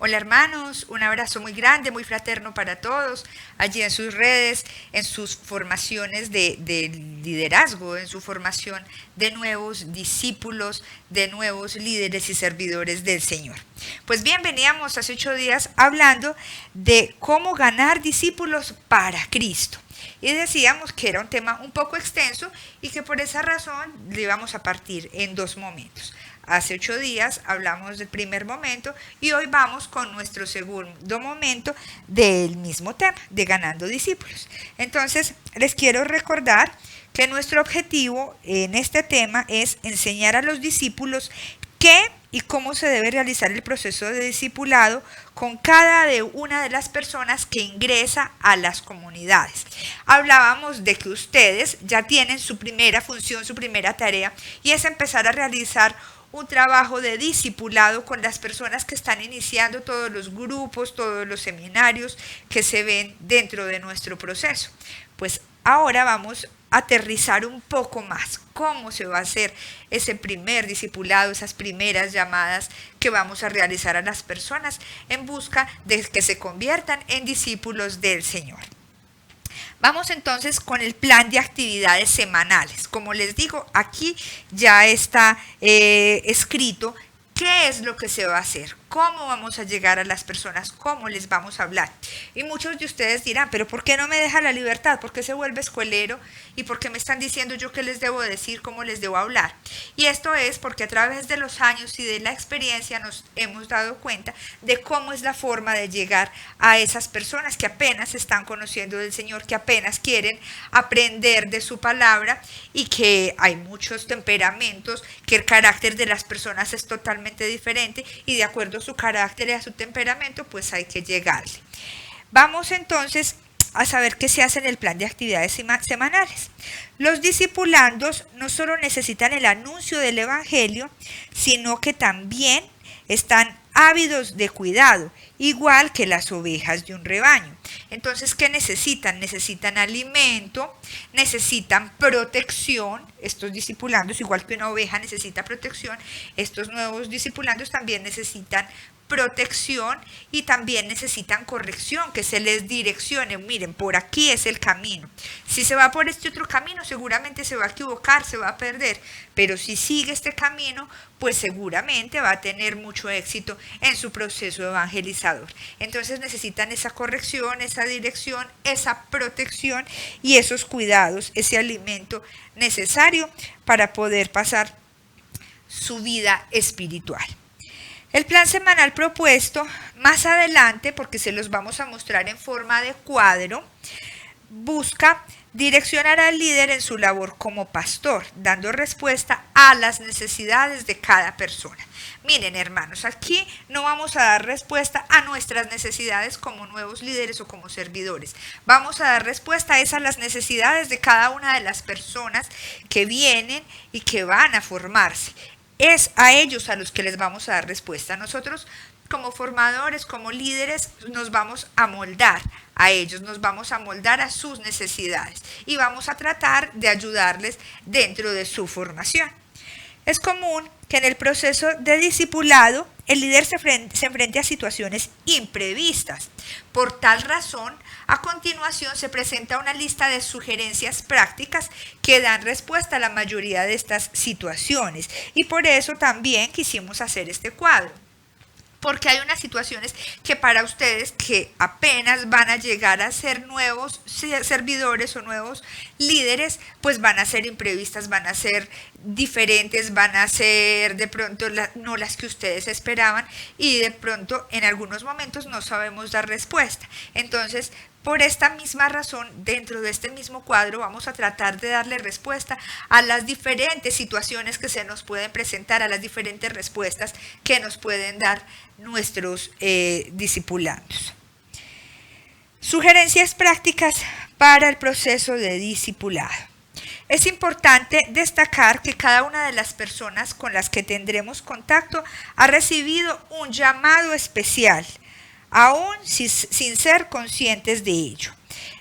Hola hermanos, un abrazo muy grande, muy fraterno para todos, allí en sus redes, en sus formaciones de liderazgo, en su formación de nuevos discípulos, de nuevos líderes y servidores del Señor. Pues bien, veníamos hace 8 días hablando de cómo ganar discípulos para Cristo. Y decíamos que era un tema un poco extenso y que por esa razón le íbamos a partir en 2 momentos. Hace 8 días hablamos del primer momento y hoy vamos con nuestro segundo momento del mismo tema, de ganando discípulos. Entonces, les quiero recordar que nuestro objetivo en este tema es enseñar a los discípulos qué y cómo se debe realizar el proceso de discipulado con cada una de las personas que ingresa a las comunidades. Hablábamos de que ustedes ya tienen su primera función, su primera tarea, y es empezar a realizar un trabajo de discipulado con las personas que están iniciando todos los grupos, todos los seminarios que se ven dentro de nuestro proceso. Pues ahora vamos a aterrizar un poco más cómo se va a hacer ese primer discipulado, esas primeras llamadas que vamos a realizar a las personas en busca de que se conviertan en discípulos del Señor. Vamos entonces con el plan de actividades semanales. Como les digo, aquí ya está escrito qué es lo que se va a hacer, cómo vamos a llegar a las personas, cómo les vamos a hablar. Y muchos de ustedes dirán, pero ¿por qué no me deja la libertad? ¿Por qué se vuelve escuelero? ¿Y por qué me están diciendo yo qué les debo decir, cómo les debo hablar? Y esto es porque a través de los años y de la experiencia nos hemos dado cuenta de cómo es la forma de llegar a esas personas que apenas están conociendo del Señor, que apenas quieren aprender de su palabra y que hay muchos temperamentos, que el carácter de las personas es totalmente diferente y de acuerdo a su carácter y a su temperamento, pues hay que llegarle. Vamos entonces a saber qué se hace en el plan de actividades semanales. Los discipulandos no solo necesitan el anuncio del Evangelio, sino que también están ávidos de cuidado, igual que las ovejas de un rebaño. Entonces, ¿qué necesitan? Necesitan alimento, necesitan protección. Estos discipulandos, igual que una oveja necesita protección, estos nuevos discipulandos también necesitan protección y también necesitan corrección, que se les direccione. Miren, por aquí es el camino. Si se va por este otro camino, seguramente se va a equivocar, se va a perder, pero si sigue este camino, pues seguramente va a tener mucho éxito en su proceso evangelizador. Entonces necesitan esa corrección, esa dirección, esa protección y esos cuidados, ese alimento necesario para poder pasar su vida espiritual. El plan semanal propuesto más adelante, porque se los vamos a mostrar en forma de cuadro, busca direccionar al líder en su labor como pastor, dando respuesta a las necesidades de cada persona. Miren, hermanos, aquí no vamos a dar respuesta a nuestras necesidades como nuevos líderes o como servidores. Vamos a dar respuesta a las necesidades de cada una de las personas que vienen y que van a formarse. Es a ellos a los que les vamos a dar respuesta. Nosotros como formadores, como líderes, nos vamos a moldar a ellos, nos vamos a moldar a sus necesidades y vamos a tratar de ayudarles dentro de su formación. Es común que en el proceso de discipulado el líder se enfrente a situaciones imprevistas. Por tal razón, a continuación se presenta una lista de sugerencias prácticas que dan respuesta a la mayoría de estas situaciones. Y por eso también quisimos hacer este cuadro. Porque hay unas situaciones que para ustedes que apenas van a llegar a ser nuevos servidores o nuevos líderes, pues van a ser imprevistas, van a ser diferentes, van a ser de pronto no las que ustedes esperaban y de pronto en algunos momentos no sabemos dar respuesta. Entonces, por esta misma razón, dentro de este mismo cuadro vamos a tratar de darle respuesta a las diferentes situaciones que se nos pueden presentar, a las diferentes respuestas que nos pueden dar nuestros discipulandos. Sugerencias prácticas para el proceso de discipulado. Es importante destacar que cada una de las personas con las que tendremos contacto ha recibido un llamado especial, aún sin ser conscientes de ello.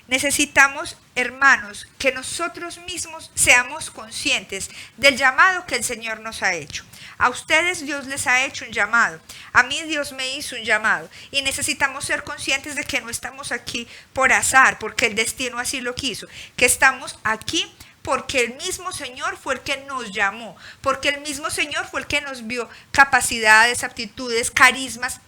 Necesitamos, hermanos, que nosotros mismos seamos conscientes del llamado que el Señor nos ha hecho. A ustedes Dios les ha hecho un llamado. A mí Dios me hizo un llamado. Y necesitamos ser conscientes de que no estamos aquí por azar, porque el destino así lo quiso. Que estamos aquí porque el mismo Señor fue el que nos llamó. Porque el mismo Señor fue el que nos vio capacidades, aptitudes, carismas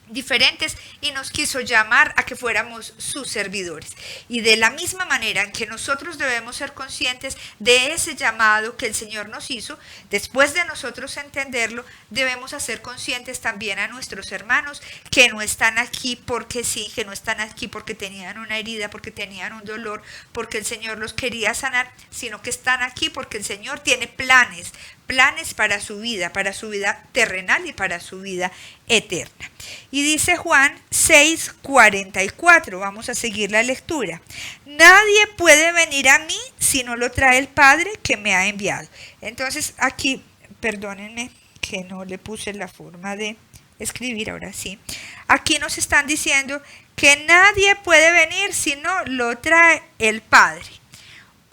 diferentes y nos quiso llamar a que fuéramos sus servidores. Y de la misma manera en que nosotros debemos ser conscientes de ese llamado que el Señor nos hizo, después de nosotros entenderlo, debemos hacer conscientes también a nuestros hermanos que no están aquí porque sí, que no están aquí porque tenían una herida, porque tenían un dolor, porque el Señor los quería sanar, sino que están aquí porque el Señor tiene planes para su vida terrenal y para su vida eterna. Y dice Juan 6:44, vamos a seguir la lectura. Nadie puede venir a mí si no lo trae el Padre que me ha enviado. Entonces aquí, perdónenme que no le puse la forma de escribir, ahora sí. Aquí nos están diciendo que nadie puede venir si no lo trae el Padre.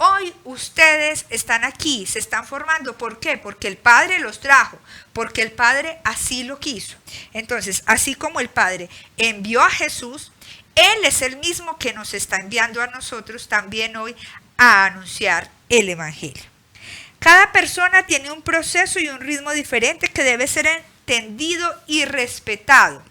Hoy ustedes están aquí, se están formando. ¿Por qué? Porque el Padre los trajo, porque el Padre así lo quiso. Entonces, así como el Padre envió a Jesús, Él es el mismo que nos está enviando a nosotros también hoy a anunciar el Evangelio. Cada persona tiene un proceso y un ritmo diferente que debe ser entendido y respetado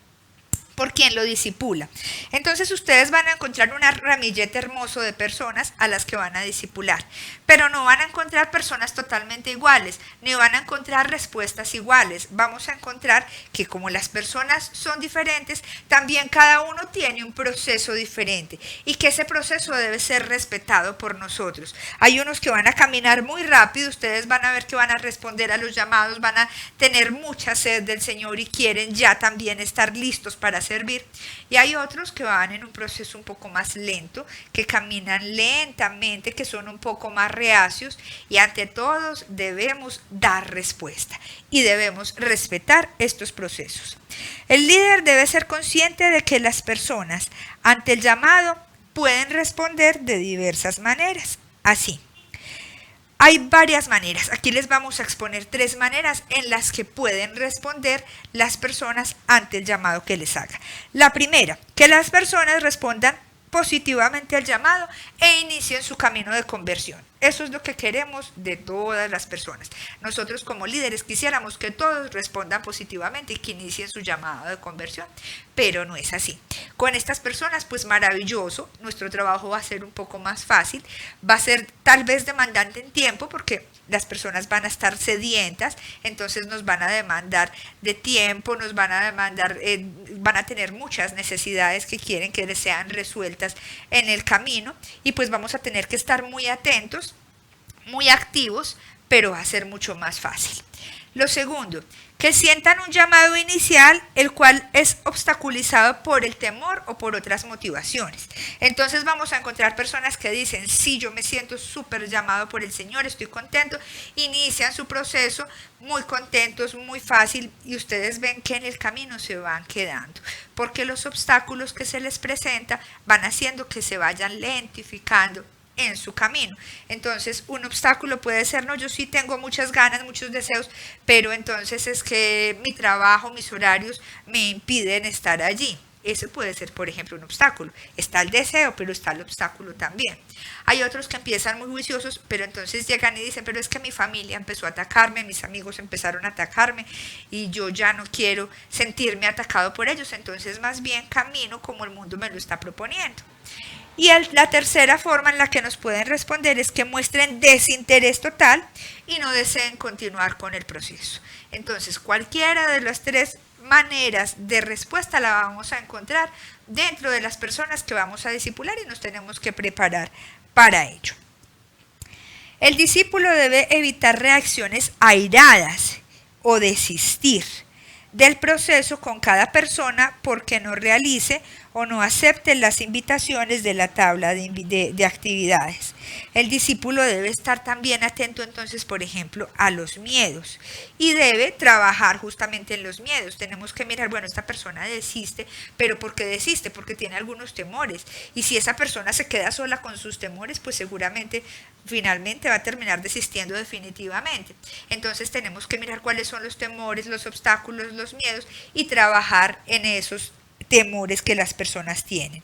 por quien lo discipula. Entonces ustedes van a encontrar un ramillete hermoso de personas a las que van a discipular, pero no van a encontrar personas totalmente iguales, ni van a encontrar respuestas iguales. Vamos a encontrar que como las personas son diferentes, también cada uno tiene un proceso diferente y que ese proceso debe ser respetado por nosotros. Hay unos que van a caminar muy rápido, ustedes van a ver que van a responder a los llamados, van a tener mucha sed del Señor y quieren ya también estar listos para servir. Y hay otros que van en un proceso un poco más lento, que caminan lentamente, que son un poco más reacios, y ante todos debemos dar respuesta y debemos respetar estos procesos. El líder debe ser consciente de que las personas ante el llamado pueden responder de diversas maneras. Así, hay varias maneras. Aquí les vamos a exponer 3 maneras en las que pueden responder las personas ante el llamado que les haga. La primera, que las personas respondan positivamente al llamado e inicien su camino de conversión. Eso es lo que queremos de todas las personas. Nosotros como líderes quisiéramos que todos respondan positivamente y que inicien su llamado de conversión, pero no es así. Con estas personas, pues maravilloso, nuestro trabajo va a ser un poco más fácil, va a ser tal vez demandante en tiempo porque las personas van a estar sedientas, entonces nos van a demandar de tiempo, nos van a demandar, van a tener muchas necesidades que quieren que les sean resueltas en el camino y pues vamos a tener que estar muy atentos, muy activos, pero va a ser mucho más fácil. Lo segundo, que sientan un llamado inicial, el cual es obstaculizado por el temor o por otras motivaciones. Entonces vamos a encontrar personas que dicen, sí, yo me siento súper llamado por el Señor, estoy contento, inician su proceso muy contentos, muy fácil, y ustedes ven que en el camino se van quedando, porque los obstáculos que se les presenta van haciendo que se vayan lentificando en su camino. Entonces un obstáculo puede ser, no, yo sí tengo muchas ganas, muchos deseos, pero entonces es que mi trabajo, mis horarios me impiden estar allí. Eso puede ser, por ejemplo, un obstáculo. Está el deseo, pero está el obstáculo también. Hay otros que empiezan muy juiciosos, pero entonces llegan y dicen, pero es que mi familia empezó a atacarme, mis amigos empezaron a atacarme y yo ya no quiero sentirme atacado por ellos, entonces más bien camino como el mundo me lo está proponiendo. Y la tercera forma en la que nos pueden responder es que muestren desinterés total y no deseen continuar con el proceso. Entonces, cualquiera de las 3 maneras de respuesta la vamos a encontrar dentro de las personas que vamos a discipular y nos tenemos que preparar para ello. El discípulo debe evitar reacciones airadas o desistir del proceso con cada persona porque no realice o no acepte las invitaciones de la tabla de actividades. El discípulo debe estar también atento entonces, por ejemplo, a los miedos y debe trabajar justamente en los miedos. Tenemos que mirar, bueno, esta persona desiste, pero ¿por qué desiste? Porque tiene algunos temores. Y si esa persona se queda sola con sus temores, pues seguramente finalmente va a terminar desistiendo definitivamente. Entonces tenemos que mirar cuáles son los temores, los obstáculos, los miedos y trabajar en esos temores que las personas tienen.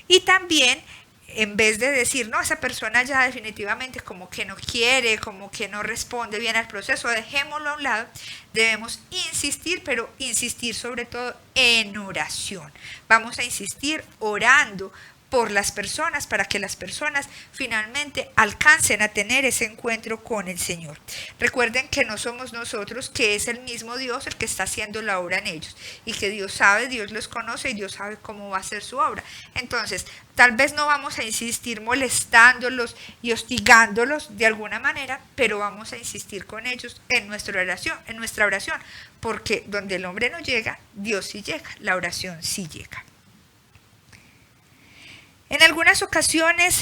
Y también, en vez de decir, no, esa persona ya definitivamente como que no quiere, como que no responde bien al proceso, dejémoslo a un lado, debemos insistir, pero insistir sobre todo en oración. Vamos a insistir orando por las personas, para que las personas finalmente alcancen a tener ese encuentro con el Señor. Recuerden que no somos nosotros, que es el mismo Dios el que está haciendo la obra en ellos, y que Dios sabe, Dios los conoce y Dios sabe cómo va a ser su obra. Entonces, tal vez no vamos a insistir molestándolos y hostigándolos de alguna manera, pero vamos a insistir con ellos en nuestra oración, porque donde el hombre no llega, Dios sí llega, la oración sí llega. En algunas ocasiones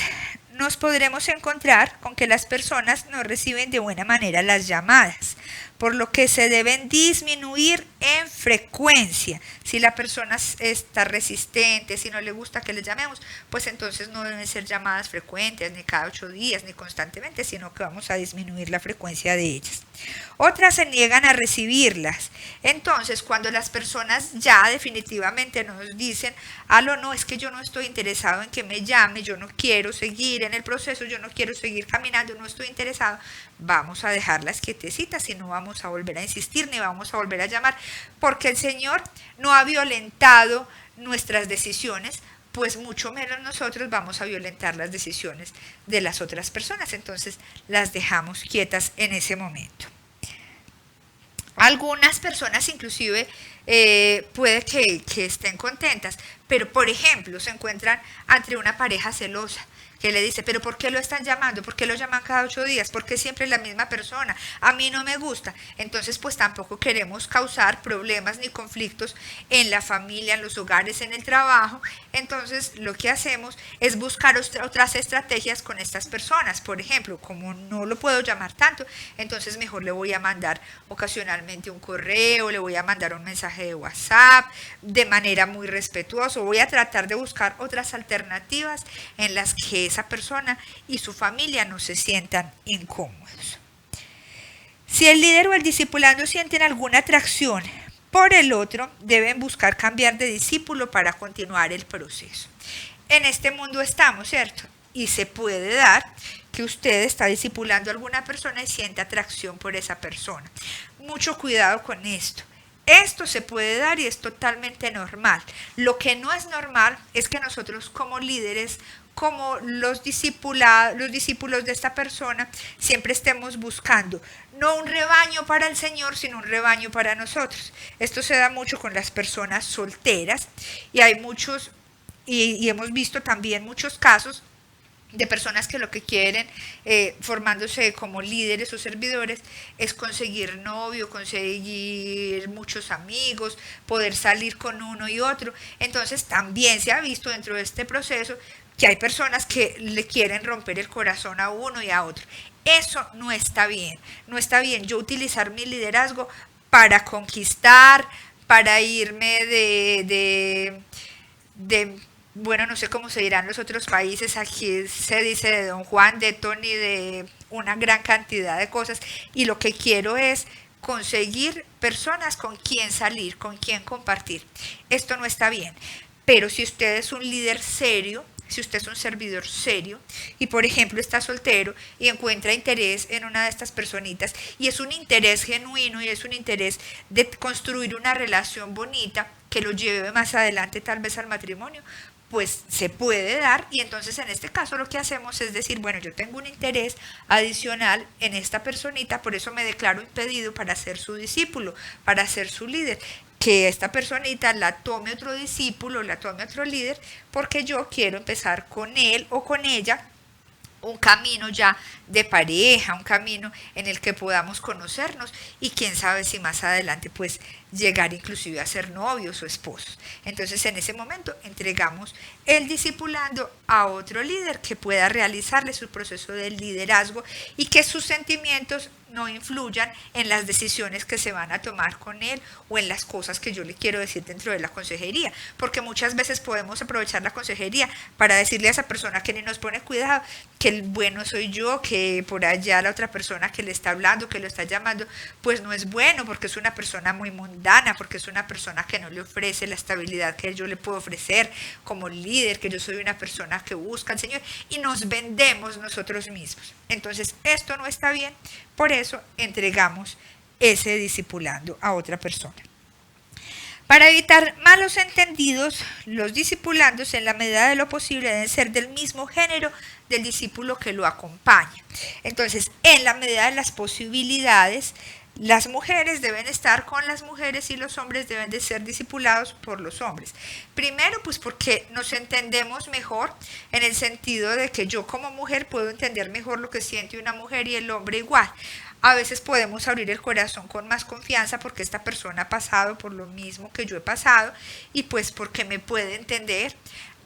nos podremos encontrar con que las personas no reciben de buena manera las llamadas, por lo que se deben disminuir en frecuencia. Si la persona está resistente, si no le gusta que le llamemos, pues entonces no deben ser llamadas frecuentes, ni cada 8 días, ni constantemente, sino que vamos a disminuir la frecuencia de ellas. Otras se niegan a recibirlas. Entonces, cuando las personas ya definitivamente nos dicen, aló, no, es que yo no estoy interesado en que me llame, yo no quiero seguir en el proceso, yo no quiero seguir caminando, no estoy interesado, vamos a dejarlas quietecitas y no vamos a volver a insistir ni vamos a volver a llamar, porque el Señor no ha violentado nuestras decisiones, pues mucho menos nosotros vamos a violentar las decisiones de las otras personas. Entonces las dejamos quietas en ese momento. Algunas personas inclusive puede que estén contentas, pero por ejemplo se encuentran ante una pareja celosa que le dice, pero ¿por qué lo están llamando? ¿Por qué lo llaman cada 8 días? ¿Por qué siempre la misma persona? A mí no me gusta. Entonces pues tampoco queremos causar problemas ni conflictos en la familia, en los hogares, en el trabajo. Entonces lo que hacemos es buscar otras estrategias con estas personas. Por ejemplo, como no lo puedo llamar tanto, entonces mejor le voy a mandar ocasionalmente un correo, le voy a mandar un mensaje de WhatsApp de manera muy respetuosa. Voy a tratar de buscar otras alternativas en las que esa persona y su familia no se sientan incómodos. Si el líder o el discipulado sienten alguna atracción por el otro, deben buscar cambiar de discípulo para continuar el proceso. En este mundo estamos, ¿cierto? Y se puede dar que usted está discipulando a alguna persona y siente atracción por esa persona. Mucho cuidado con esto. Esto se puede dar y es totalmente normal. Lo que no es normal es que nosotros como líderes, como los discípulos de esta persona, siempre estemos buscando no un rebaño para el Señor, sino un rebaño para nosotros. Esto se da mucho con las personas solteras y hay muchos, y hemos visto también muchos casos de personas que lo que quieren, formándose como líderes o servidores, es conseguir novio, conseguir muchos amigos, poder salir con uno y otro. Entonces también se ha visto dentro de este proceso que hay personas que le quieren romper el corazón a uno y a otro. Eso no está bien, no está bien yo utilizar mi liderazgo para conquistar, para irme bueno, no sé cómo se dirán los otros países, aquí se dice de Don Juan, de Tony, de una gran cantidad de cosas, y lo que quiero es conseguir personas con quien salir, con quien compartir. Esto no está bien, pero si usted es un líder serio, si usted es un servidor serio y por ejemplo está soltero y encuentra interés en una de estas personitas y es un interés genuino y es un interés de construir una relación bonita que lo lleve más adelante tal vez al matrimonio, pues se puede dar. Y entonces en este caso lo que hacemos es decir, bueno, yo tengo un interés adicional en esta personita, por eso me declaro impedido para ser su discípulo, para ser su líder, que esta personita la tome otro discípulo, la tome otro líder, porque yo quiero empezar con él o con ella un camino ya de pareja, un camino en el que podamos conocernos y quién sabe si más adelante pues llegar inclusive a ser novios o esposos. Entonces en ese momento entregamos el discipulando a otro líder que pueda realizarle su proceso de liderazgo y que sus sentimientos no influyan en las decisiones que se van a tomar con él o en las cosas que yo le quiero decir dentro de la consejería, porque muchas veces podemos aprovechar la consejería para decirle a esa persona que ni nos pone cuidado, que el bueno soy yo, que por allá la otra persona que le está hablando, que lo está llamando, pues no es bueno, porque es una persona muy mundana, porque es una persona que no le ofrece la estabilidad que yo le puedo ofrecer como líder, que yo soy una persona que busca al Señor, y nos vendemos nosotros mismos. Entonces esto no está bien, por eso entregamos ese discipulando a otra persona. Para evitar malos entendidos, los discipulandos en la medida de lo posible deben ser del mismo género del discípulo que lo acompaña. Entonces, en la medida de las posibilidades, las mujeres deben estar con las mujeres y los hombres deben de ser discipulados por los hombres. Primero, pues porque nos entendemos mejor en el sentido de que yo como mujer puedo entender mejor lo que siente una mujer y el hombre igual. A veces podemos abrir el corazón con más confianza porque esta persona ha pasado por lo mismo que yo he pasado y pues porque me puede entender.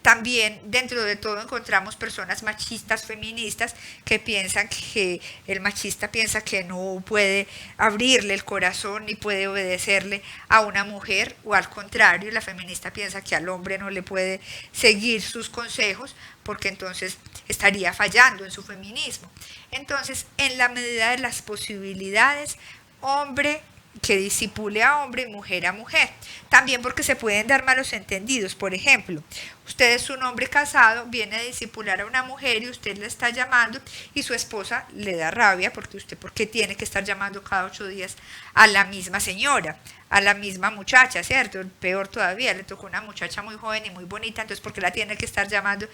También dentro de todo encontramos personas machistas, feministas, que piensan que el machista piensa que no puede abrirle el corazón ni puede obedecerle a una mujer, o al contrario, la feminista piensa que al hombre no le puede seguir sus consejos porque entonces estaría fallando en su feminismo. Entonces, en la medida de las posibilidades, hombre que disipule a hombre y mujer a mujer. También porque se pueden dar malos entendidos. Por ejemplo, usted es un hombre casado, viene a disipular a una mujer y usted le está llamando y su esposa le da rabia porque usted, ¿por qué tiene que estar llamando cada 8 días a la misma señora, a la misma muchacha, ¿cierto? Peor todavía, le tocó una muchacha muy joven y muy bonita, entonces ¿por qué la tiene que estar llamando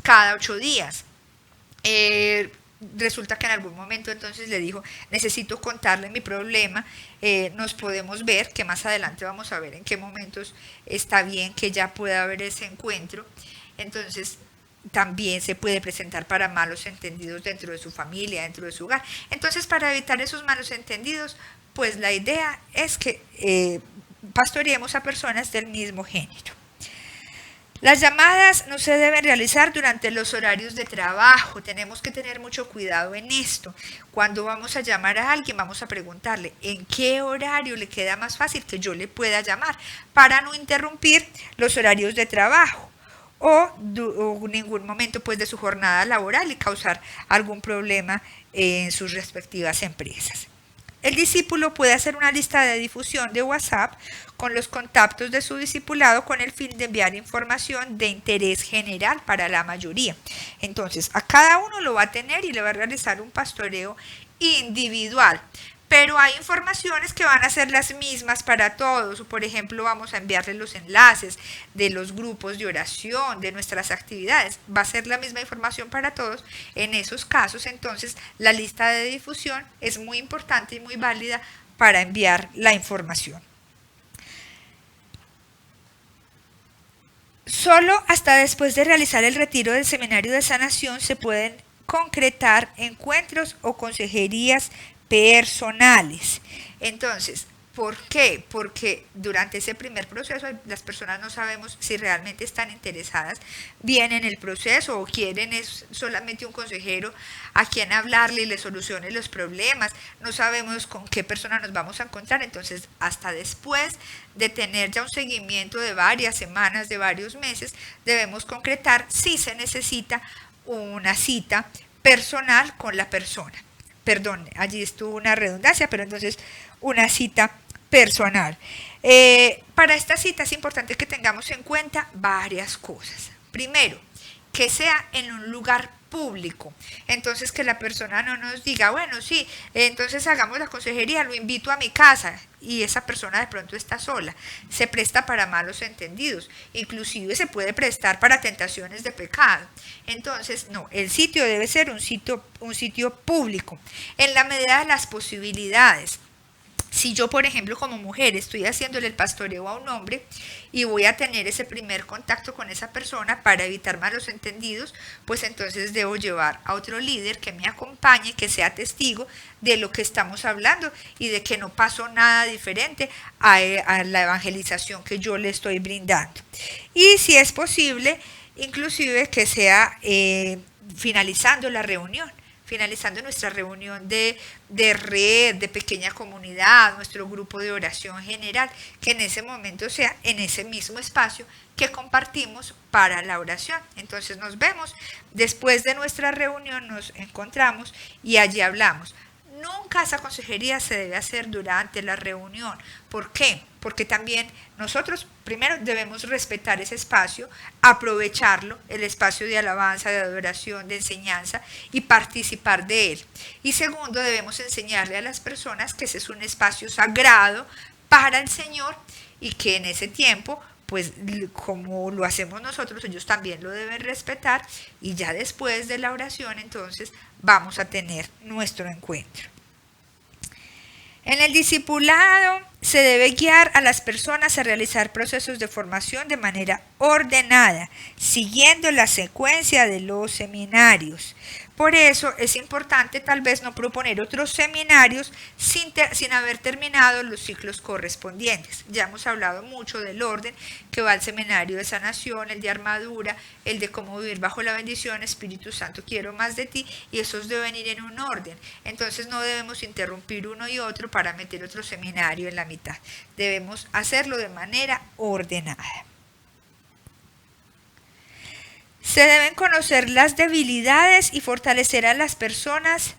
cada 8 días? Resulta que en algún momento entonces le dijo, necesito contarle mi problema, nos podemos ver, que más adelante vamos a ver en qué momentos está bien que ya pueda haber ese encuentro. Entonces también se puede presentar para malos entendidos dentro de su familia, dentro de su hogar. Entonces, para evitar esos malos entendidos, pues la idea es que pastoreemos a personas del mismo género. Las llamadas no se deben realizar durante los horarios de trabajo. Tenemos que tener mucho cuidado en esto. Cuando vamos a llamar a alguien, vamos a preguntarle en qué horario le queda más fácil que yo le pueda llamar para no interrumpir los horarios de trabajo o ningún momento pues de su jornada laboral y causar algún problema en sus respectivas empresas. El discípulo puede hacer una lista de difusión de WhatsApp con los contactos de su discipulado con el fin de enviar información de interés general para la mayoría. Entonces, a cada uno lo va a tener y le va a realizar un pastoreo individual. Pero hay informaciones que van a ser las mismas para todos. Por ejemplo, vamos a enviarle los enlaces de los grupos de oración, de nuestras actividades. Va a ser la misma información para todos. En esos casos, entonces, la lista de difusión es muy importante y muy válida para enviar la información. Solo hasta después de realizar el retiro del seminario de sanación se pueden concretar encuentros o consejerías personales. Entonces, ¿por qué? Porque durante ese primer proceso las personas no sabemos si realmente están interesadas bien en el proceso o quieren es solamente un consejero a quien hablarle y le solucione los problemas. No sabemos con qué persona nos vamos a encontrar. Entonces, hasta después de tener ya un seguimiento de varias semanas, de varios meses, debemos concretar si se necesita una cita personal con la persona. Perdón, allí estuvo una redundancia, pero entonces una cita personal. Para esta cita es importante que tengamos en cuenta varias cosas. Primero, que sea en un lugar público. Entonces, que la persona no nos diga, bueno, sí, entonces hagamos la consejería, lo invito a mi casa, y esa persona de pronto está sola. Se presta para malos entendidos, inclusive se puede prestar para tentaciones de pecado. Entonces, no, el sitio debe ser un sitio público, en la medida de las posibilidades. Si yo, por ejemplo, como mujer estoy haciéndole el pastoreo a un hombre y voy a tener ese primer contacto con esa persona para evitar malos entendidos, pues entonces debo llevar a otro líder que me acompañe, que sea testigo de lo que estamos hablando y de que no pasó nada diferente a la evangelización que yo le estoy brindando. Y si es posible, inclusive que sea finalizando la reunión, finalizando nuestra reunión de red, de pequeña comunidad, nuestro grupo de oración general, que en ese momento sea en ese mismo espacio que compartimos para la oración. Entonces nos vemos, después de nuestra reunión nos encontramos y allí hablamos. Nunca esa consejería se debe hacer durante la reunión. ¿Por qué? Porque también nosotros primero debemos respetar ese espacio, aprovecharlo, el espacio de alabanza, de adoración, de enseñanza y participar de él. Y segundo, debemos enseñarle a las personas que ese es un espacio sagrado para el Señor y que en ese tiempo, pues como lo hacemos nosotros, ellos también lo deben respetar y ya después de la oración entonces vamos a tener nuestro encuentro. En el discipulado se debe guiar a las personas a realizar procesos de formación de manera ordenada, siguiendo la secuencia de los seminarios. Por eso es importante tal vez no proponer otros seminarios sin haber terminado los ciclos correspondientes. Ya hemos hablado mucho del orden que va al seminario de sanación, el de armadura, el de cómo vivir bajo la bendición, Espíritu Santo, quiero más de ti, y esos deben ir en un orden. Entonces no debemos interrumpir uno y otro para meter otro seminario en la mitad. Debemos hacerlo de manera ordenada. Se deben conocer las debilidades y fortalecer a las personas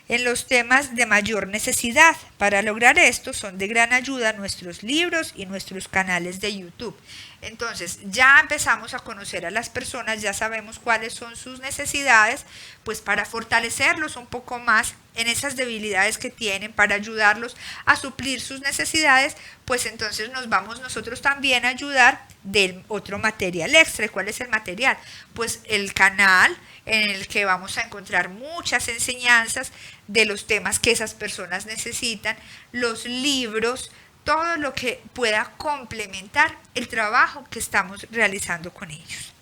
en los temas de mayor necesidad. Para lograr esto son de gran ayuda nuestros libros y nuestros canales de YouTube. Entonces ya empezamos a conocer a las personas, ya sabemos cuáles son sus necesidades, pues para fortalecerlos un poco más en esas debilidades que tienen, para ayudarlos a suplir sus necesidades, pues entonces nos vamos nosotros también a ayudar del otro material extra. ¿Cuál es el material? Pues el canal en el que vamos a encontrar muchas enseñanzas de los temas que esas personas necesitan, los libros, todo lo que pueda complementar el trabajo que estamos realizando con ellos.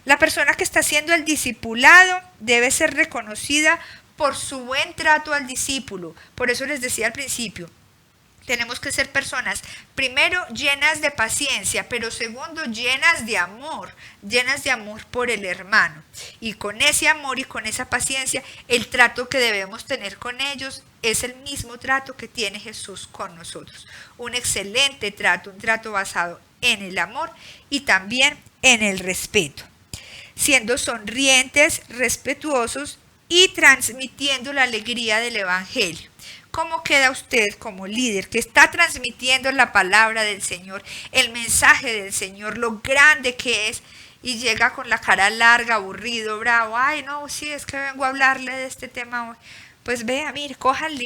La persona que está haciendo el discipulado debe ser reconocida por su buen trato al discípulo. Por eso les decía al principio, tenemos que ser personas, primero, llenas de paciencia, pero segundo, llenas de amor por el hermano. Y con ese amor y con esa paciencia, el trato que debemos tener con ellos es el mismo trato que tiene Jesús con nosotros. Un excelente trato, un trato basado en el amor y también en el respeto. Siendo sonrientes, respetuosos y transmitiendo la alegría del Evangelio. ¿Cómo queda usted como líder que está transmitiendo la palabra del Señor, el mensaje del Señor, lo grande que es, y llega con la cara larga, aburrido, bravo? Ay, no, sí, es que vengo a hablarle de este tema hoy. Pues vea, mire, coja el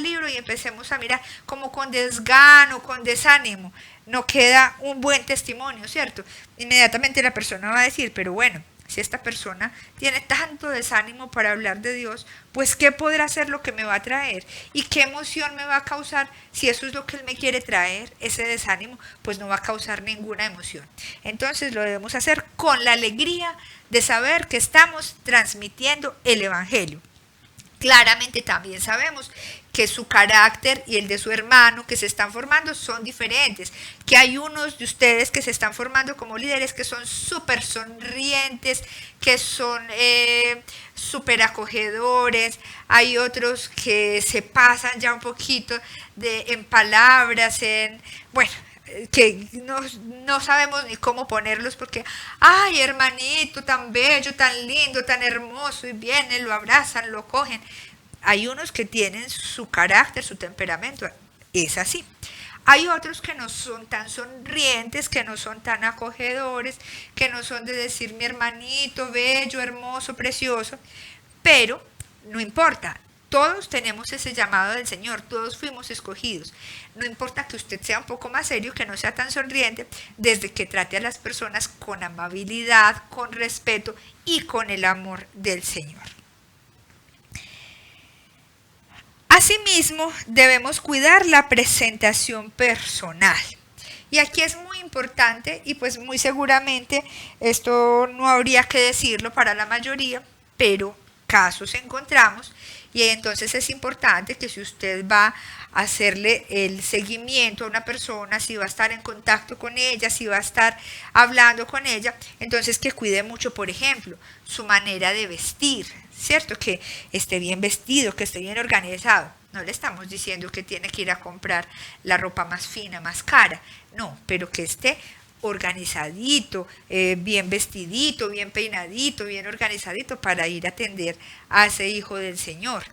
libro y empecemos a mirar como con desgano, con desánimo. No queda un buen testimonio, ¿cierto? Inmediatamente la persona va a decir, pero bueno, si esta persona tiene tanto desánimo para hablar de Dios, pues ¿qué podrá ser lo que me va a traer? ¿Y qué emoción me va a causar? Si eso es lo que Él me quiere traer, ese desánimo, pues no va a causar ninguna emoción. Entonces lo debemos hacer con la alegría de saber que estamos transmitiendo el Evangelio. Claramente también sabemos que su carácter y el de su hermano que se están formando son diferentes, que hay unos de ustedes que se están formando como líderes que son súper sonrientes, que son súper acogedores, hay otros que se pasan ya un poquito en palabras, bueno, que no sabemos ni cómo ponerlos porque, ay, hermanito, tan bello, tan lindo, tan hermoso, y vienen, lo abrazan, lo cogen. Hay unos que tienen su carácter, su temperamento, es así. Hay otros que no son tan sonrientes, que no son tan acogedores, que no son de decir mi hermanito, bello, hermoso, precioso, pero no importa. Todos tenemos ese llamado del Señor, todos fuimos escogidos. No importa que usted sea un poco más serio, que no sea tan sonriente, desde que trate a las personas con amabilidad, con respeto y con el amor del Señor. Asimismo, debemos cuidar la presentación personal. Y aquí es muy importante y pues muy seguramente esto no habría que decirlo para la mayoría, pero casos encontramos y entonces es importante que si usted va a hacerle el seguimiento a una persona, si va a estar en contacto con ella, si va a estar hablando con ella, entonces que cuide mucho, por ejemplo, su manera de vestir, ¿cierto? Que esté bien vestido, que esté bien organizado. No le estamos diciendo que tiene que ir a comprar la ropa más fina, más cara, no, pero que esté organizadito, bien vestidito, bien peinadito, bien organizadito para ir a atender a ese hijo del Señor.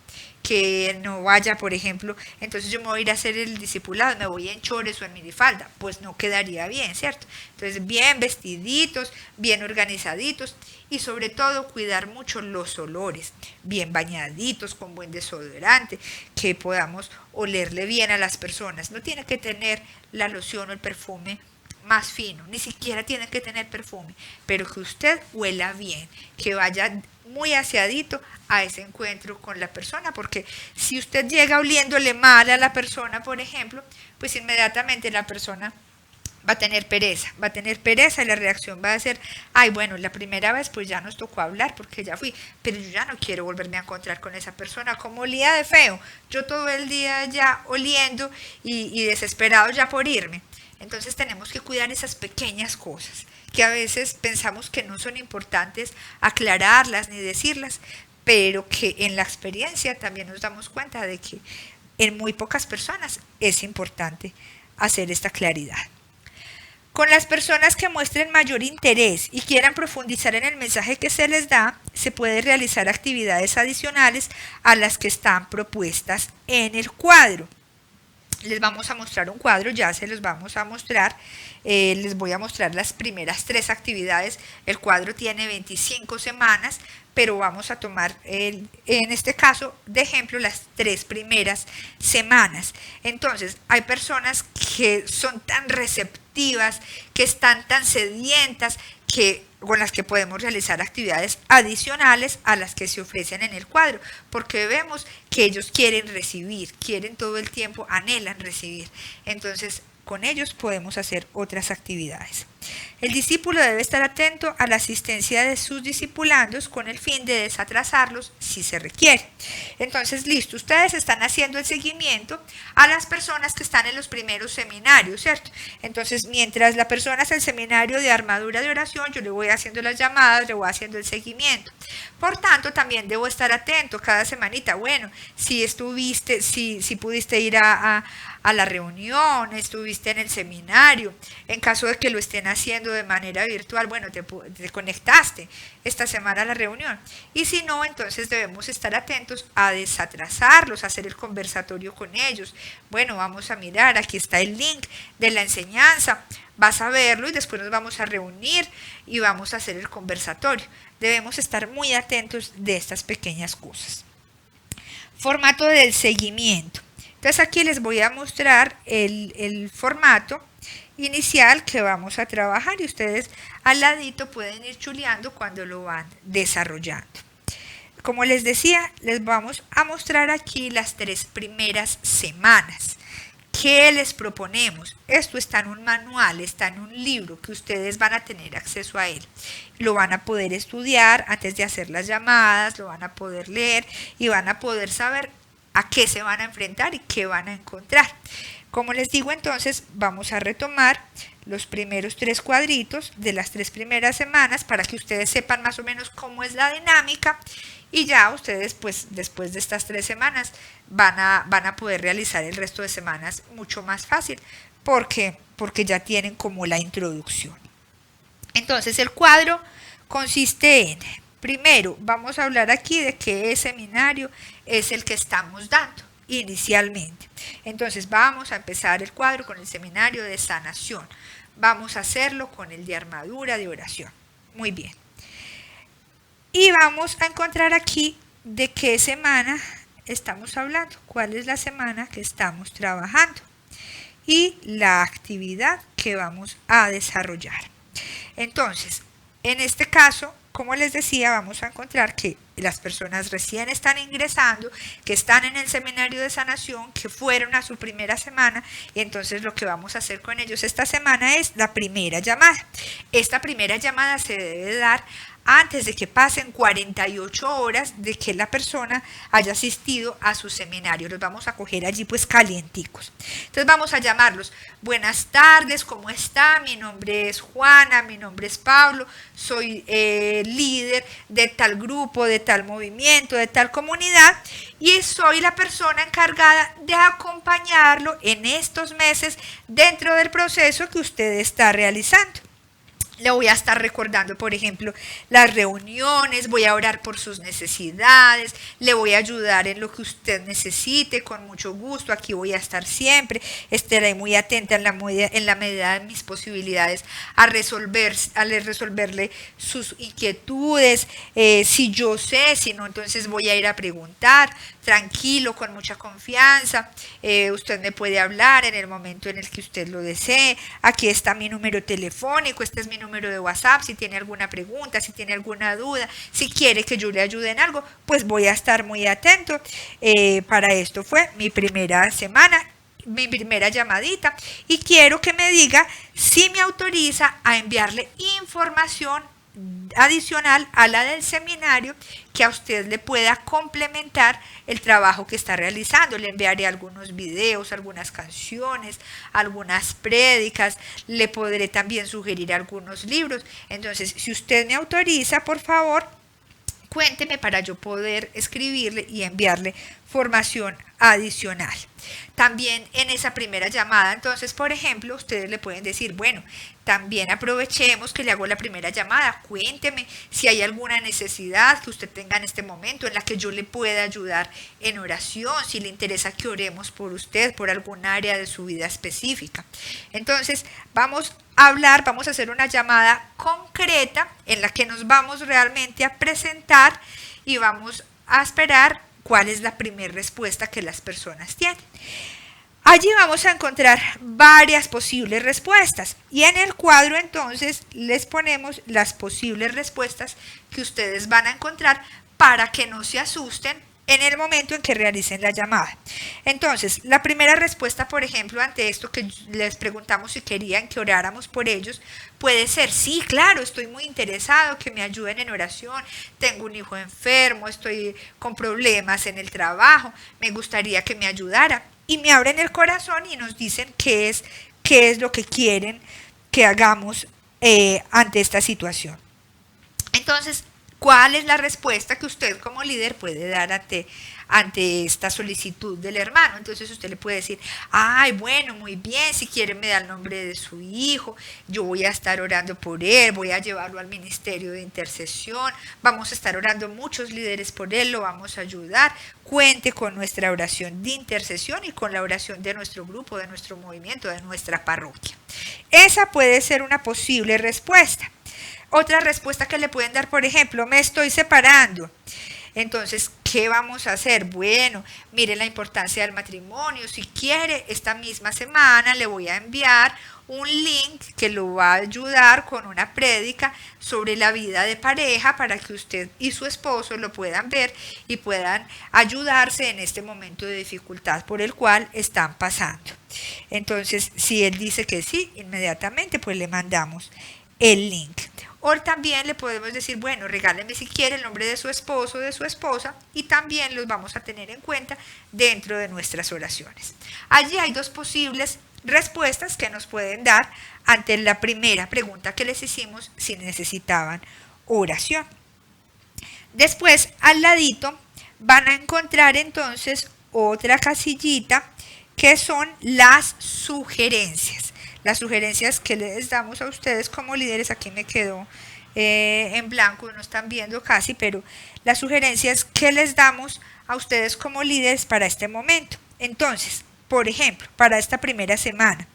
Que no vaya, por ejemplo, entonces yo me voy a ir a hacer el discipulado, me voy en chores o en minifalda, pues no quedaría bien, ¿cierto? Entonces bien vestiditos, bien organizaditos y sobre todo cuidar mucho los olores, bien bañaditos, con buen desodorante, que podamos olerle bien a las personas. No tiene que tener la loción o el perfume más fino, ni siquiera tiene que tener perfume, pero que usted huela bien, que vaya muy aseadito a ese encuentro con la persona, porque si usted llega oliéndole mal a la persona, por ejemplo, pues inmediatamente la persona va a tener pereza y la reacción va a ser, ay, bueno, la primera vez pues ya nos tocó hablar porque ya fui, pero yo ya no quiero volverme a encontrar con esa persona, como olía de feo, yo todo el día ya oliendo y desesperado ya por irme. Entonces tenemos que cuidar esas pequeñas cosas que a veces pensamos que no son importantes aclararlas ni decirlas, pero que en la experiencia también nos damos cuenta de que en muy pocas personas es importante hacer esta claridad. Con las personas que muestren mayor interés y quieran profundizar en el mensaje que se les da, se puede realizar actividades adicionales a las que están propuestas en el cuadro. Les vamos a mostrar un cuadro, ya se los vamos a mostrar, les voy a mostrar las primeras 3 actividades. El cuadro tiene 25 semanas, pero vamos a tomar en este caso de ejemplo las 3 primeras semanas. Entonces hay personas que son tan receptivas, que están tan sedientas, con las que podemos realizar actividades adicionales a las que se ofrecen en el cuadro, porque vemos que ellos quieren recibir, quieren todo el tiempo, anhelan recibir. Entonces, con ellos podemos hacer otras actividades. El discípulo debe estar atento a la asistencia de sus discipulandos con el fin de desatrasarlos si se requiere. Entonces, listo, ustedes están haciendo el seguimiento a las personas que están en los primeros seminarios, ¿cierto? Entonces, mientras la persona hace el seminario de armadura de oración, yo le voy haciendo las llamadas, le voy haciendo el seguimiento. Por tanto, también debo estar atento cada semanita. Bueno, si estuviste, si pudiste ir a la reunión, estuviste en el seminario, en caso de que lo estén haciendo de manera virtual, bueno, te conectaste esta semana a la reunión. Y si no, entonces debemos estar atentos a desatrasarlos, a hacer el conversatorio con ellos. Bueno, vamos a mirar, aquí está el link de la enseñanza, vas a verlo y después nos vamos a reunir y vamos a hacer el conversatorio. Debemos estar muy atentos de estas pequeñas cosas. Formato del seguimiento. Entonces aquí les voy a mostrar el formato inicial que vamos a trabajar y ustedes al ladito pueden ir chuleando cuando lo van desarrollando. Como les decía, les vamos a mostrar aquí las 3 primeras semanas. ¿Qué les proponemos? Esto está en un manual, está en un libro que ustedes van a tener acceso a él. Lo van a poder estudiar antes de hacer las llamadas, lo van a poder leer y van a poder saber a qué se van a enfrentar y qué van a encontrar. Como les digo, entonces vamos a retomar los primeros 3 cuadritos de las 3 primeras semanas para que ustedes sepan más o menos cómo es la dinámica y ya ustedes pues después de estas 3 semanas van a poder realizar el resto de semanas mucho más fácil porque ya tienen como la introducción. Entonces el cuadro consiste en, primero vamos a hablar aquí de qué seminario es el que estamos dando inicialmente. Entonces vamos a empezar el cuadro con el seminario de sanación. Vamos a hacerlo con el de armadura de oración. Muy bien. Y vamos a encontrar aquí de qué semana estamos hablando, cuál es la semana que estamos trabajando y la actividad que vamos a desarrollar. Entonces, en este caso, como les decía, vamos a encontrar que las personas recién están ingresando, que están en el seminario de sanación, que fueron a su primera semana, y entonces lo que vamos a hacer con ellos esta semana es la primera llamada. Esta primera llamada se debe dar antes de que pasen 48 horas de que la persona haya asistido a su seminario. Los vamos a coger allí pues calienticos. Entonces vamos a llamarlos. Buenas tardes, ¿cómo está? Mi nombre es Juana, mi nombre es Pablo, soy líder de tal grupo, de tal movimiento, de tal comunidad, y soy la persona encargada de acompañarlo en estos meses dentro del proceso que usted está realizando. Le voy a estar recordando, por ejemplo, las reuniones, voy a orar por sus necesidades, le voy a ayudar en lo que usted necesite, con mucho gusto, aquí voy a estar siempre, estaré muy atenta en la medida de mis posibilidades a resolverle sus inquietudes, si yo sé, si no, entonces voy a ir a preguntar, tranquilo, con mucha confianza, usted me puede hablar en el momento en el que usted lo desee, aquí está mi número telefónico, este es mi número de WhatsApp, si tiene alguna pregunta, si tiene alguna duda, si quiere que yo le ayude en algo, pues voy a estar muy atento. Para esto fue mi primera semana, mi primera llamadita, y quiero que me diga si me autoriza a enviarle información adicional a la del seminario que a usted le pueda complementar el trabajo que está realizando. Le enviaré algunos videos, algunas canciones, algunas prédicas, le podré también sugerir algunos libros. Entonces, si usted me autoriza, por favor, cuénteme para yo poder escribirle y enviarle formación adicional. También en esa primera llamada, entonces, por ejemplo, ustedes le pueden decir, bueno, también aprovechemos que le hago la primera llamada, cuénteme si hay alguna necesidad que usted tenga en este momento en la que yo le pueda ayudar en oración, si le interesa que oremos por usted, por algún área de su vida específica. Entonces, vamos a hablar, vamos a hacer una llamada concreta en la que nos vamos realmente a presentar y vamos a esperar cuál es la primera respuesta que las personas tienen. Allí vamos a encontrar varias posibles respuestas y en el cuadro entonces les ponemos las posibles respuestas que ustedes van a encontrar para que no se asusten en el momento en que realicen la llamada. Entonces, la primera respuesta, por ejemplo, ante esto que les preguntamos si querían que oráramos por ellos, puede ser, sí, claro, estoy muy interesado, que me ayuden en oración, tengo un hijo enfermo, estoy con problemas en el trabajo, me gustaría que me ayudara. Y me abren el corazón y nos dicen qué es lo que quieren que hagamos ante esta situación. Entonces, ¿cuál es la respuesta que usted como líder puede dar ante esta solicitud del hermano? Entonces usted le puede decir, ay, bueno, muy bien, si quiere me da el nombre de su hijo, yo voy a estar orando por él, voy a llevarlo al ministerio de intercesión, vamos a estar orando muchos líderes por él, lo vamos a ayudar, cuente con nuestra oración de intercesión y con la oración de nuestro grupo, de nuestro movimiento, de nuestra parroquia. Esa puede ser una posible respuesta. Otra respuesta que le pueden dar, por ejemplo, me estoy separando. Entonces, ¿qué vamos a hacer? Bueno, mire la importancia del matrimonio. Si quiere, esta misma semana le voy a enviar un link que lo va a ayudar con una prédica sobre la vida de pareja para que usted y su esposo lo puedan ver y puedan ayudarse en este momento de dificultad por el cual están pasando. Entonces, si él dice que sí, inmediatamente pues le mandamos el link. O también le podemos decir, bueno, regáleme si quiere el nombre de su esposo o de su esposa y también los vamos a tener en cuenta dentro de nuestras oraciones. Allí hay dos posibles respuestas que nos pueden dar ante la primera pregunta que les hicimos si necesitaban oración. Después, al ladito, van a encontrar entonces otra casillita que son las sugerencias. Las sugerencias que les damos a ustedes como líderes, aquí me quedó en blanco, no están viendo casi, pero las sugerencias que les damos a ustedes como líderes para este momento. Entonces, por ejemplo, para esta primera semana,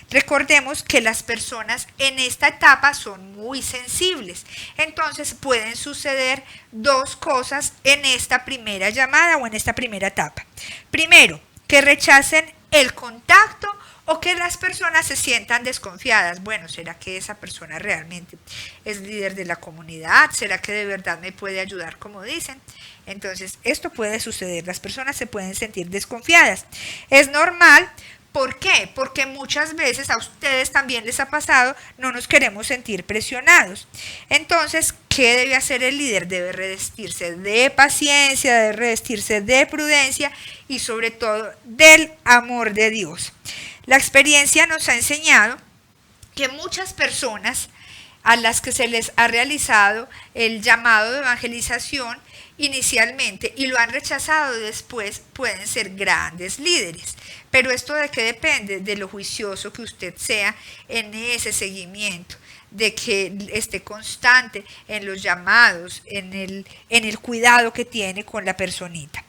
recordemos que las personas en esta etapa son muy sensibles. Entonces, pueden suceder dos cosas en esta primera llamada o en esta primera etapa. Primero, que rechacen el contacto o que las personas se sientan desconfiadas. Bueno, ¿será que esa persona realmente es líder de la comunidad? ¿Será que de verdad me puede ayudar como dicen? Entonces, esto puede suceder, las personas se pueden sentir desconfiadas. Es normal. ¿Por qué? Porque muchas veces a ustedes también les ha pasado, no nos queremos sentir presionados. Entonces, ¿qué debe hacer el líder? Debe revestirse de paciencia, debe revestirse de prudencia y sobre todo del amor de Dios. La experiencia nos ha enseñado que muchas personas a las que se les ha realizado el llamado de evangelización inicialmente y lo han rechazado después, pueden ser grandes líderes. Pero esto de qué depende, de lo juicioso que usted sea en ese seguimiento, de que esté constante en los llamados, en el cuidado que tiene con la personita.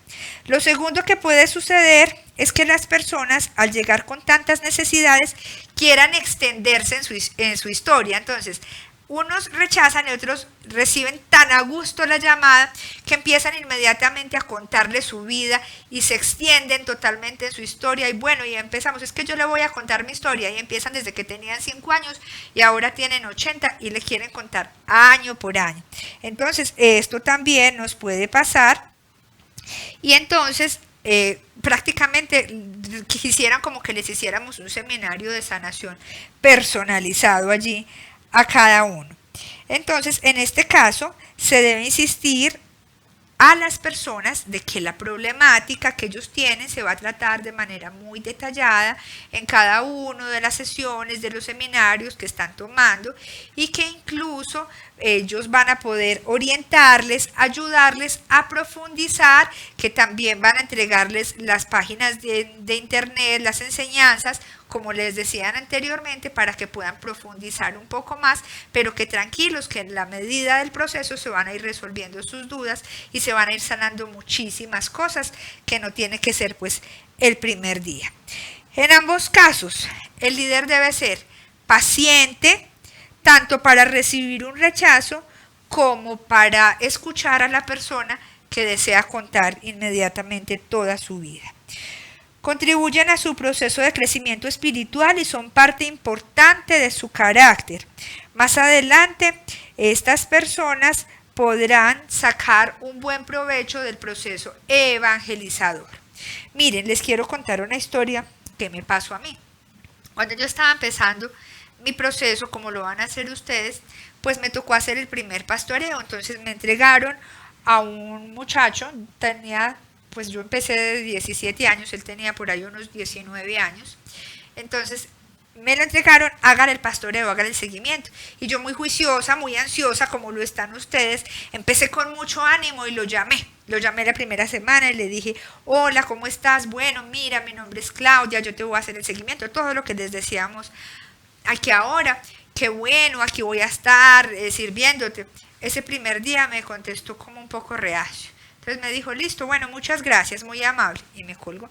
Lo segundo que puede suceder es que las personas, al llegar con tantas necesidades, quieran extenderse en su historia. Entonces, unos rechazan y otros reciben tan a gusto la llamada que empiezan inmediatamente a contarle su vida y se extienden totalmente en su historia. Y bueno, y empezamos, es que yo le voy a contar mi historia, y empiezan desde que tenían 5 años y ahora tienen 80 y le quieren contar año por año. Entonces, esto también nos puede pasar y entonces prácticamente quisieran como que les hiciéramos un seminario de sanación personalizado allí a cada uno. Entonces, en este caso, se debe insistir a las personas de que la problemática que ellos tienen se va a tratar de manera muy detallada en cada una de las sesiones de los seminarios que están tomando y que incluso ellos van a poder orientarles, ayudarles a profundizar, que también van a entregarles las páginas de internet, las enseñanzas, como les decían anteriormente, para que puedan profundizar un poco más, pero que tranquilos, que en la medida del proceso se van a ir resolviendo sus dudas y se van a ir sanando muchísimas cosas que no tiene que ser pues el primer día. En ambos casos, el líder debe ser paciente, tanto para recibir un rechazo como para escuchar a la persona que desea contar inmediatamente toda su vida. Contribuyen a su proceso de crecimiento espiritual y son parte importante de su carácter. Más adelante, estas personas podrán sacar un buen provecho del proceso evangelizador. Miren, les quiero contar una historia que me pasó a mí. Cuando yo estaba empezando mi proceso, como lo van a hacer ustedes, pues me tocó hacer el primer pastoreo. Entonces me entregaron a un muchacho, pues yo empecé de 17 años, él tenía por ahí unos 19 años. Entonces me lo entregaron, hagan el pastoreo, hagan el seguimiento. Y yo muy juiciosa, muy ansiosa, como lo están ustedes, empecé con mucho ánimo y lo llamé. Lo llamé la primera semana y le dije, hola, ¿cómo estás? Bueno, mira, mi nombre es Claudia, yo te voy a hacer el seguimiento, todo lo que les decíamos aquí ahora. Qué bueno, aquí voy a estar sirviéndote. Ese primer día me contestó como un poco reacio. Entonces me dijo, listo, bueno, muchas gracias, muy amable. Y me colgó.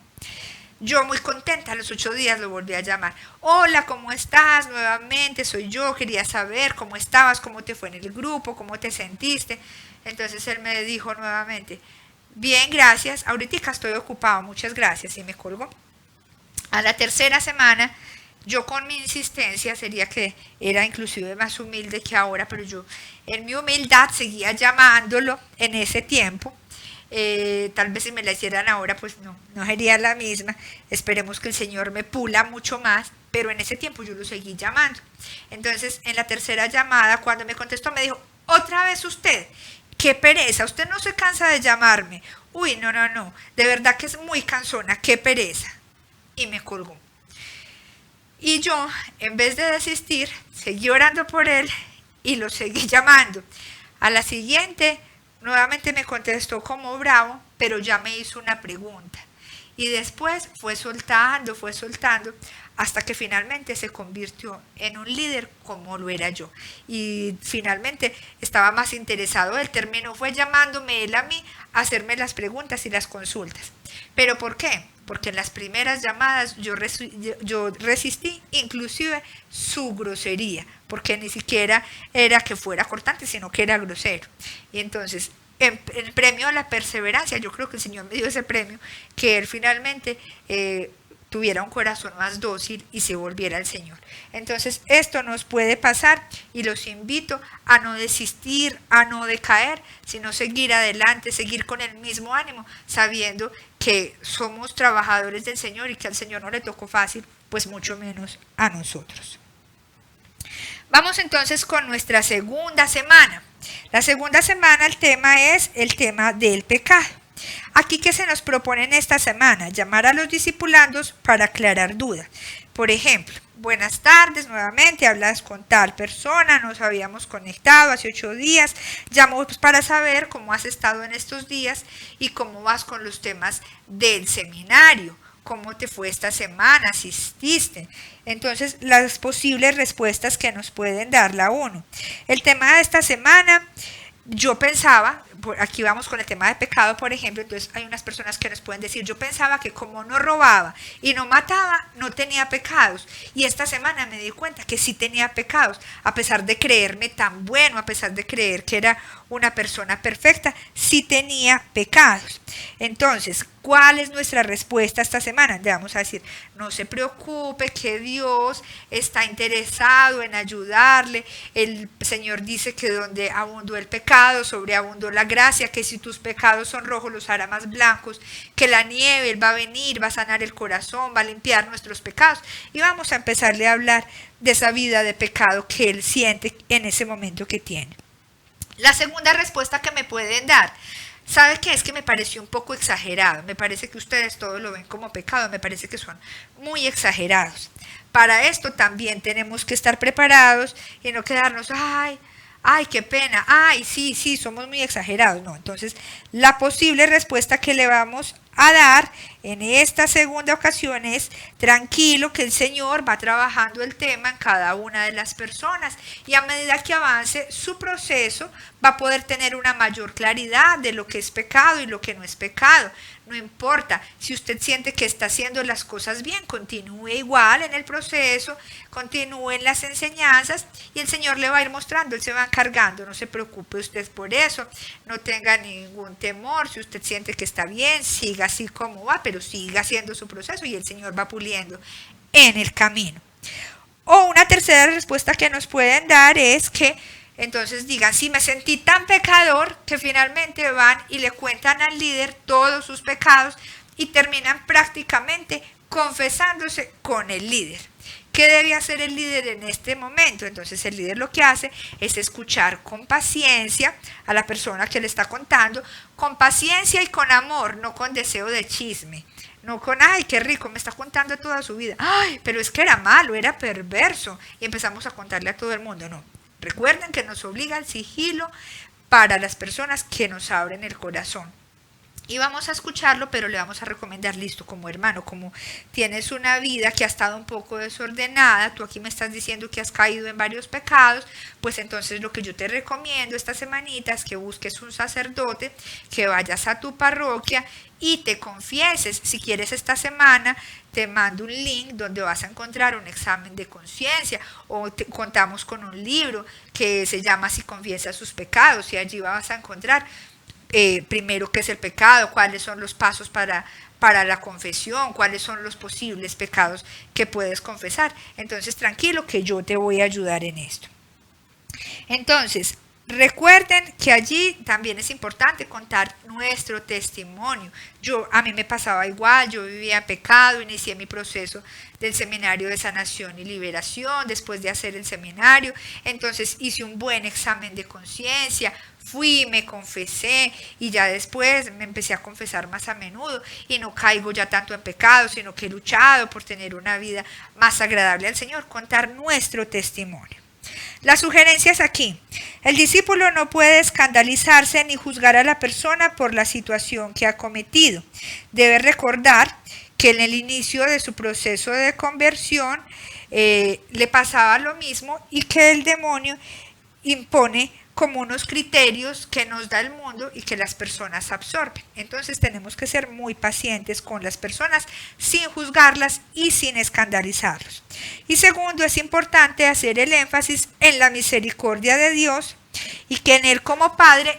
Yo muy contenta, a los 8 días lo volví a llamar. Hola, ¿cómo estás? Nuevamente, soy yo, quería saber cómo estabas, cómo te fue en el grupo, cómo te sentiste. Entonces él me dijo nuevamente, bien, gracias, ahorita estoy ocupado, muchas gracias. Y me colgó. A la tercera semana, yo con mi insistencia, sería que era inclusive más humilde que ahora, pero yo en mi humildad seguía llamándolo en ese tiempo. Tal vez si me la hicieran ahora pues no sería la misma. Esperemos que el Señor me pula mucho más, pero en ese tiempo yo lo seguí llamando. Entonces en la tercera llamada, cuando me contestó, me dijo, otra vez usted, qué pereza, usted no se cansa de llamarme. Uy, no, de verdad que es muy cansona, qué pereza. Y me colgó. Y yo, en vez de desistir, seguí orando por él y lo seguí llamando. A la siguiente, nuevamente me contestó como bravo, pero ya me hizo una pregunta. Y después fue soltando, hasta que finalmente se convirtió en un líder como lo era yo. Y finalmente estaba más interesado. El término fue llamándome él a mí a hacerme las preguntas y las consultas. ¿Pero por qué? Porque en las primeras llamadas yo resistí inclusive su grosería, porque ni siquiera era que fuera cortante, sino que era grosero. Y entonces, el premio a la perseverancia, yo creo que el Señor me dio ese premio, que él finalmente tuviera un corazón más dócil y se volviera al Señor. Entonces esto nos puede pasar y los invito a no desistir, a no decaer, sino seguir adelante, seguir con el mismo ánimo, sabiendo que somos trabajadores del Señor y que al Señor no le tocó fácil, pues mucho menos a nosotros. Vamos entonces con nuestra segunda semana. La segunda semana el tema es el tema del pecado. Aquí que se nos propone en esta semana, llamar a los discipulandos para aclarar dudas. Por ejemplo, buenas tardes, nuevamente hablas con tal persona, nos habíamos conectado hace 8 días, llamo para saber cómo has estado en estos días y cómo vas con los temas del seminario. ¿Cómo te fue esta semana? ¿Asististe? Entonces, las posibles respuestas que nos pueden dar la ONU. El tema de esta semana, yo pensaba, aquí vamos con el tema de pecado, por ejemplo, entonces hay unas personas que nos pueden decir, yo pensaba que como no robaba y no mataba, no tenía pecados. Y esta semana me di cuenta que sí tenía pecados, a pesar de creerme tan bueno, a pesar de creer que era una persona perfecta, sí tenía pecados. Entonces, ¿cuál es nuestra respuesta esta semana? Le vamos a decir, no se preocupe, que Dios está interesado en ayudarle. El Señor dice que donde abundó el pecado, sobreabundó la gracia, que si tus pecados son rojos, los hará más blancos, que la nieve, Él va a venir, va a sanar el corazón, va a limpiar nuestros pecados. Y vamos a empezarle a hablar de esa vida de pecado que Él siente en ese momento que tiene. La segunda respuesta que me pueden dar, ¿sabe qué? Es que me pareció un poco exagerado. Me parece que ustedes todos lo ven como pecado. Me parece que son muy exagerados. Para esto también tenemos que estar preparados y no quedarnos, ay, qué pena, ay, sí, somos muy exagerados. No, entonces la posible respuesta que le vamos a dar en esta segunda ocasión es tranquilo, que el Señor va trabajando el tema en cada una de las personas y a medida que avance su proceso va a poder tener una mayor claridad de lo que es pecado y lo que no es pecado. No importa, si usted siente que está haciendo las cosas bien, continúe igual en el proceso, continúe en las enseñanzas y el Señor le va a ir mostrando, Él se va encargando, no se preocupe usted por eso, no tenga ningún temor, si usted siente que está bien, siga así como va, pero siga haciendo su proceso y el Señor va puliendo en el camino. O una tercera respuesta que nos pueden dar es que entonces digan, sí, me sentí tan pecador, que finalmente van y le cuentan al líder todos sus pecados y terminan prácticamente confesándose con el líder. ¿Qué debe hacer el líder en este momento? Entonces el líder lo que hace es escuchar con paciencia a la persona que le está contando, con paciencia y con amor, no con deseo de chisme. No con, ay, qué rico, me está contando toda su vida. Ay, pero es que era malo, era perverso. Y empezamos a contarle a todo el mundo. No, recuerden que nos obliga el sigilo para las personas que nos abren el corazón. Y vamos a escucharlo, pero le vamos a recomendar, listo, como hermano, como tienes una vida que ha estado un poco desordenada, tú aquí me estás diciendo que has caído en varios pecados, pues entonces lo que yo te recomiendo esta semanita es que busques un sacerdote, que vayas a tu parroquia y te confieses. Si quieres esta semana, te mando un link donde vas a encontrar un examen de conciencia o contamos con un libro que se llama Si confiesa sus pecados y allí vas a encontrar primero qué es el pecado, cuáles son los pasos para la confesión, cuáles son los posibles pecados que puedes confesar. Entonces tranquilo que yo te voy a ayudar en esto. Entonces, recuerden que allí también es importante contar nuestro testimonio. A mí me pasaba igual, yo vivía en pecado, inicié mi proceso del seminario de sanación y liberación después de hacer el seminario, entonces hice un buen examen de conciencia, fui, me confesé y ya después me empecé a confesar más a menudo y no caigo ya tanto en pecado, sino que he luchado por tener una vida más agradable al Señor, contar nuestro testimonio. Las sugerencias aquí. El discípulo no puede escandalizarse ni juzgar a la persona por la situación que ha cometido. Debe recordar que en el inicio de su proceso de conversión le pasaba lo mismo y que el demonio impone como unos criterios que nos da el mundo y que las personas absorben. Entonces tenemos que ser muy pacientes con las personas sin juzgarlas y sin escandalizarlos. Y segundo, es importante hacer el énfasis en la misericordia de Dios y que en Él como Padre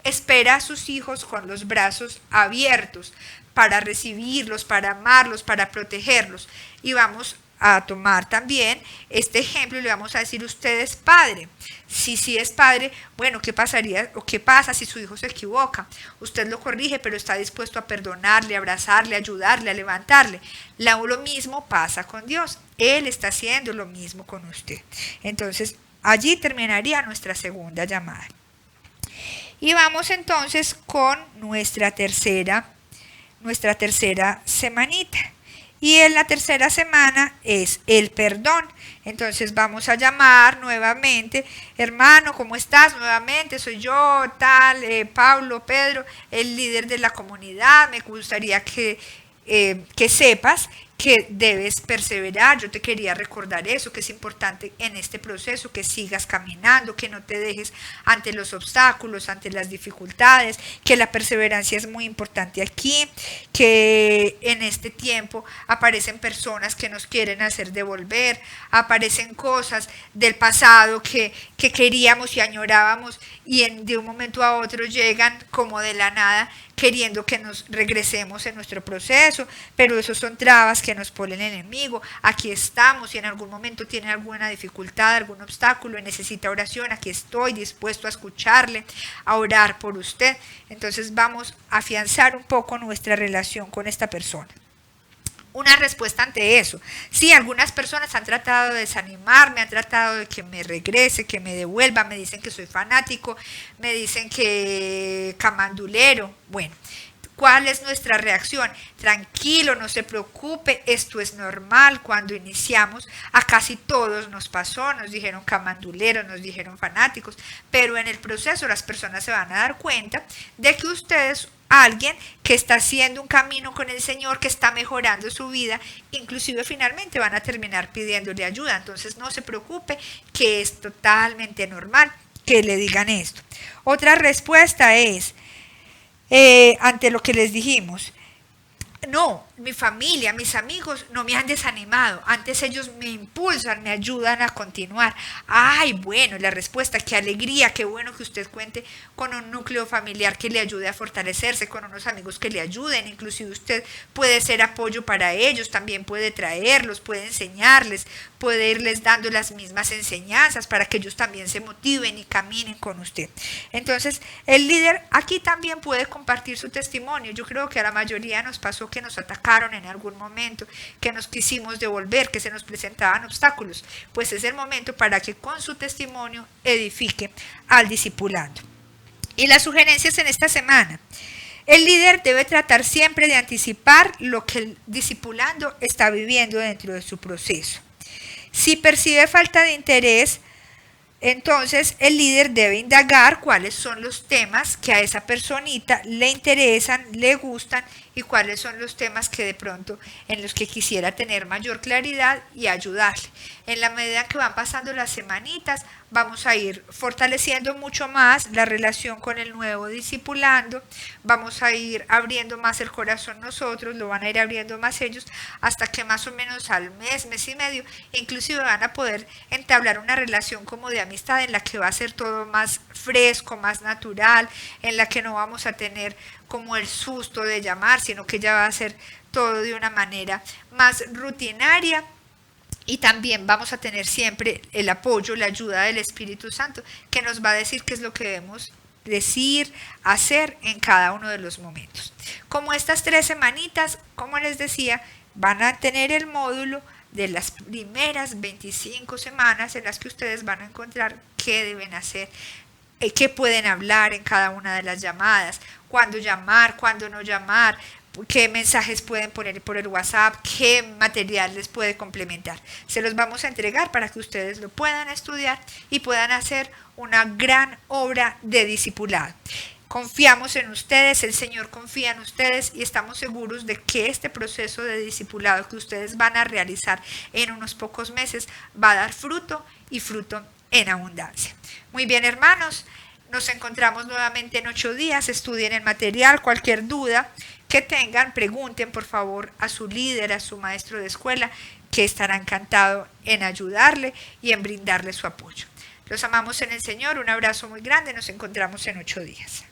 espera a sus hijos con los brazos abiertos para recibirlos, para amarlos, para protegerlos. Y vamos a tomar también este ejemplo y le vamos a decir: usted es padre. Si sí es padre, bueno, ¿qué pasaría o qué pasa si su hijo se equivoca? Usted lo corrige, pero está dispuesto a perdonarle, a abrazarle, a ayudarle, a levantarle. Lo mismo pasa con Dios. Él está haciendo lo mismo con usted. Entonces, allí terminaría nuestra segunda llamada. Y vamos entonces con nuestra tercera semanita. Y en la tercera semana es el perdón. Entonces vamos a llamar nuevamente: hermano, ¿cómo estás? Nuevamente soy yo, tal, Pablo, Pedro, el líder de la comunidad. Me gustaría que sepas que debes perseverar. Yo te quería recordar eso, que es importante en este proceso, que sigas caminando, que no te dejes ante los obstáculos, ante las dificultades, que la perseverancia es muy importante aquí, que en este tiempo aparecen personas que nos quieren hacer devolver, aparecen cosas del pasado que queríamos y añorábamos y de un momento a otro llegan como de la nada, queriendo que nos regresemos en nuestro proceso, pero esos son trabas que nos pone el enemigo. Aquí estamos, y en algún momento tiene alguna dificultad, algún obstáculo y necesita oración, aquí estoy dispuesto a escucharle, a orar por usted. Entonces vamos a afianzar un poco nuestra relación con esta persona. Una respuesta ante eso: sí, algunas personas han tratado de desanimarme, han tratado de que me regrese, que me devuelva, me dicen que soy fanático, me dicen que camandulero. Bueno, ¿cuál es nuestra reacción? Tranquilo, no se preocupe, esto es normal. Cuando iniciamos, a casi todos nos pasó, nos dijeron camanduleros, nos dijeron fanáticos, pero en el proceso las personas se van a dar cuenta de que ustedes, alguien que está haciendo un camino con el Señor, que está mejorando su vida, inclusive finalmente van a terminar pidiéndole ayuda. Entonces no se preocupe, que es totalmente normal que le digan esto. Otra respuesta es, ante lo que les dijimos: no, mi familia, mis amigos no me han desanimado, antes ellos me impulsan, me ayudan a continuar. Ay, bueno, la respuesta: qué alegría, qué bueno que usted cuente con un núcleo familiar que le ayude a fortalecerse, con unos amigos que le ayuden, inclusive usted puede ser apoyo para ellos, también puede traerlos, puede enseñarles, puede irles dando las mismas enseñanzas para que ellos también se motiven y caminen con usted. Entonces, el líder aquí también puede compartir su testimonio. Yo creo que a la mayoría nos pasó que nos atacaron en algún momento, que nos quisimos devolver, que se nos presentaban obstáculos. Pues es el momento para que con su testimonio edifique al discipulando. Y las sugerencias en esta semana: el líder debe tratar siempre de anticipar lo que el discipulando está viviendo dentro de su proceso. Si percibe falta de interés, entonces el líder debe indagar cuáles son los temas que a esa personita le interesan, le gustan, y cuáles son los temas que de pronto en los que quisiera tener mayor claridad y ayudarle. En la medida que van pasando las semanitas, vamos a ir fortaleciendo mucho más la relación con el nuevo discipulando, vamos a ir abriendo más el corazón nosotros, lo van a ir abriendo más ellos, hasta que más o menos al mes, mes y medio, inclusive van a poder entablar una relación como de amistad, en la que va a ser todo más fresco, más natural, en la que no vamos a tener como el susto de llamar, sino que ya va a ser todo de una manera más rutinaria. Y también vamos a tener siempre el apoyo, la ayuda del Espíritu Santo, que nos va a decir qué es lo que debemos decir, hacer en cada uno de los momentos. Como estas 3 semanitas, como les decía, van a tener el módulo de las primeras 25 semanas, en las que ustedes van a encontrar qué deben hacer, qué pueden hablar en cada una de las llamadas, cuándo llamar, cuándo no llamar, qué mensajes pueden poner por el WhatsApp, qué material les puede complementar. Se los vamos a entregar para que ustedes lo puedan estudiar y puedan hacer una gran obra de discipulado. Confiamos en ustedes, el Señor confía en ustedes, y estamos seguros de que este proceso de discipulado que ustedes van a realizar en unos pocos meses va a dar fruto, y fruto en abundancia. Muy bien, hermanos, nos encontramos nuevamente en 8 días. Estudien el material. Cualquier duda que tengan, pregunten por favor a su líder, a su maestro de escuela, que estará encantado en ayudarle y en brindarle su apoyo. Los amamos en el Señor. Un abrazo muy grande. Nos encontramos en 8 días.